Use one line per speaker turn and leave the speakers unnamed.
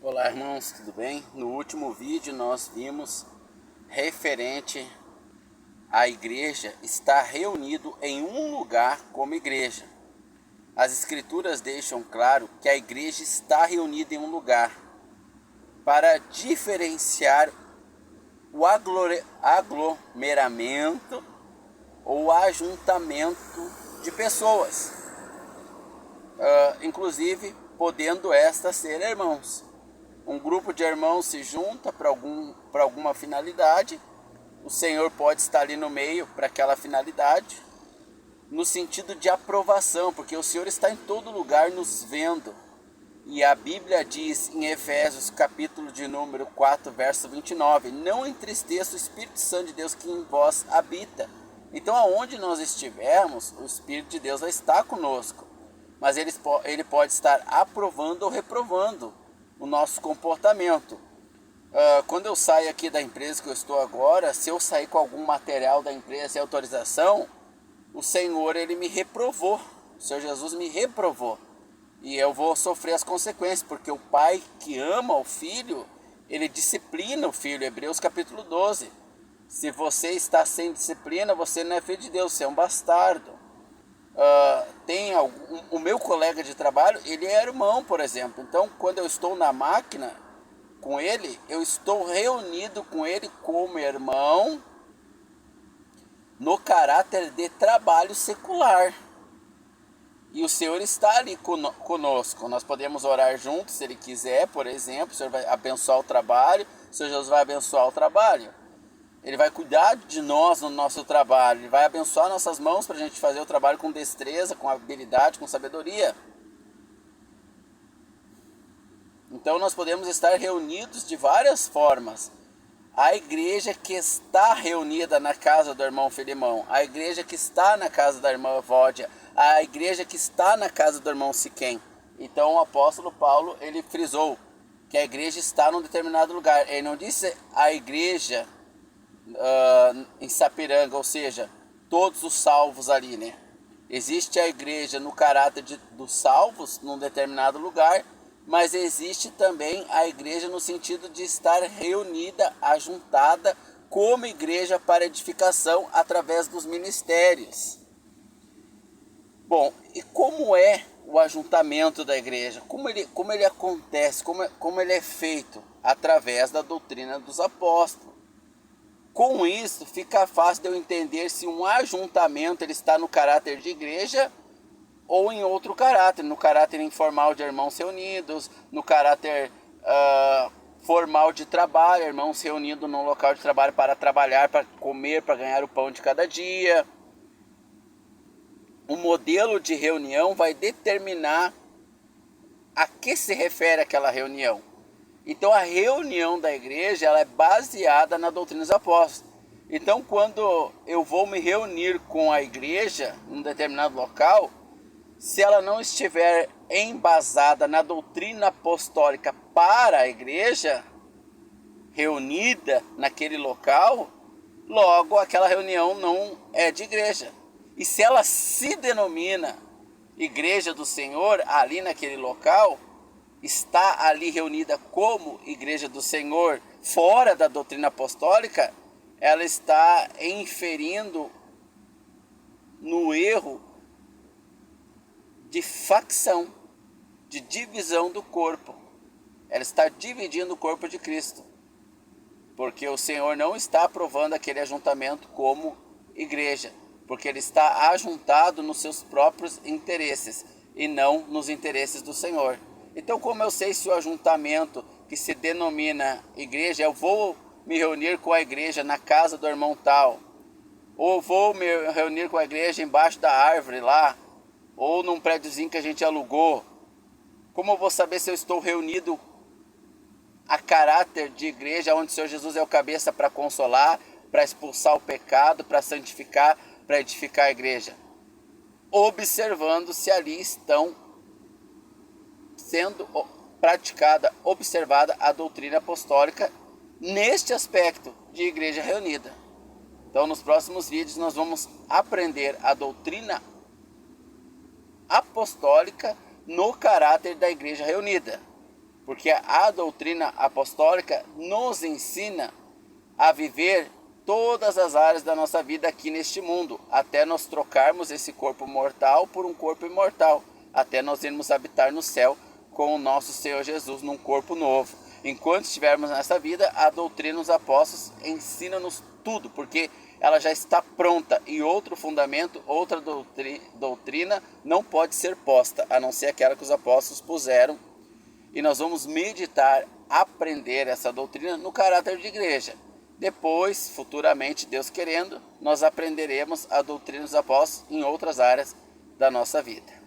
Olá, irmãos, tudo bem? No último vídeo nós vimos referente à igreja estar reunido em um lugar como igreja. As escrituras deixam claro que a igreja está reunida em um lugar para diferenciar o aglomeramento ou ajuntamento de pessoas, inclusive podendo estas ser irmãos. Um grupo de irmãos se junta para alguma finalidade, o Senhor pode estar ali no meio para aquela finalidade, no sentido de aprovação, porque o Senhor está em todo lugar nos vendo. E a Bíblia diz em Efésios capítulo de número 4, verso 29, não entristeça o Espírito Santo de Deus que em vós habita. Então aonde nós estivermos, o Espírito de Deus vai estar conosco, mas ele pode estar aprovando ou reprovando o nosso comportamento. Quando eu saio aqui da empresa que eu estou agora, se eu sair com algum material da empresa sem autorização, o Senhor ele me reprovou, o Senhor Jesus me reprovou, e eu vou sofrer as consequências, porque o pai que ama o filho, ele disciplina o filho. Hebreus capítulo 12, se você está sem disciplina, você não é filho de Deus, você é um bastardo. O meu colega de trabalho, ele é irmão, por exemplo. Então, quando eu estou na máquina com ele, eu estou reunido com ele como irmão no caráter de trabalho secular. E o Senhor está ali conosco. Nós podemos orar juntos, se Ele quiser, por exemplo. O Senhor vai abençoar o trabalho, o Senhor Jesus vai abençoar o trabalho. Ele vai cuidar de nós no nosso trabalho. Ele vai abençoar nossas mãos para a gente fazer o trabalho com destreza, com habilidade, com sabedoria. Então nós podemos estar reunidos de várias formas. A igreja que está reunida na casa do irmão Filemão, a igreja que está na casa da irmã Evódia, a igreja que está na casa do irmão Siquém. Então o apóstolo Paulo, ele frisou que a igreja está num determinado lugar. Ele não disse a igreja em Sapiranga, ou seja, todos os salvos ali, né? Existe a igreja no caráter dos salvos num determinado lugar, mas existe também a igreja no sentido de estar reunida, ajuntada como igreja para edificação através dos ministérios. Bom, e como é o ajuntamento da igreja? Como ele acontece? Como ele é feito? Através da doutrina dos apóstolos. Com isso, fica fácil de eu entender se um ajuntamento ele está no caráter de igreja ou em outro caráter, no caráter informal de irmãos reunidos, no caráter formal de trabalho, irmãos reunidos num local de trabalho para trabalhar, para comer, para ganhar o pão de cada dia. O modelo de reunião vai determinar a que se refere aquela reunião. Então a reunião da igreja ela é baseada na doutrina dos apóstolos. Então quando eu vou me reunir com a igreja em um determinado local, se ela não estiver embasada na doutrina apostólica para a igreja reunida naquele local, logo aquela reunião não é de igreja. E se ela se denomina igreja do Senhor ali naquele local, está ali reunida como igreja do Senhor fora da doutrina apostólica, ela está inferindo no erro de facção, de divisão do corpo. Ela está dividindo o corpo de Cristo, porque o Senhor não está aprovando aquele ajuntamento como igreja, porque ele está ajuntado nos seus próprios interesses e não nos interesses do Senhor. Então, como eu sei se o ajuntamento que se denomina igreja, eu vou me reunir com a igreja na casa do irmão tal, ou vou me reunir com a igreja embaixo da árvore lá, ou num prédiozinho que a gente alugou, como eu vou saber se eu estou reunido a caráter de igreja, onde o Senhor Jesus é o cabeça para consolar, para expulsar o pecado, para santificar, para edificar a igreja? Observando se ali estão sendo praticada, observada a doutrina apostólica neste aspecto de igreja reunida. Então nos próximos vídeos nós vamos aprender a doutrina apostólica no caráter da igreja reunida. porque a doutrina apostólica nos ensina a viver todas as áreas da nossa vida aqui neste mundo, até nós trocarmos esse corpo mortal por um corpo imortal, até nós irmos habitar no céu com o nosso Senhor Jesus num corpo novo. Enquanto estivermos nessa vida, a doutrina dos apóstolos ensina-nos tudo, porque ela já está pronta e outro fundamento, outra doutrina não pode ser posta, a não ser aquela que os apóstolos puseram. E nós vamos meditar, aprender essa doutrina no caráter de igreja. Depois, futuramente, Deus querendo, nós aprenderemos a doutrina dos apóstolos em outras áreas da nossa vida.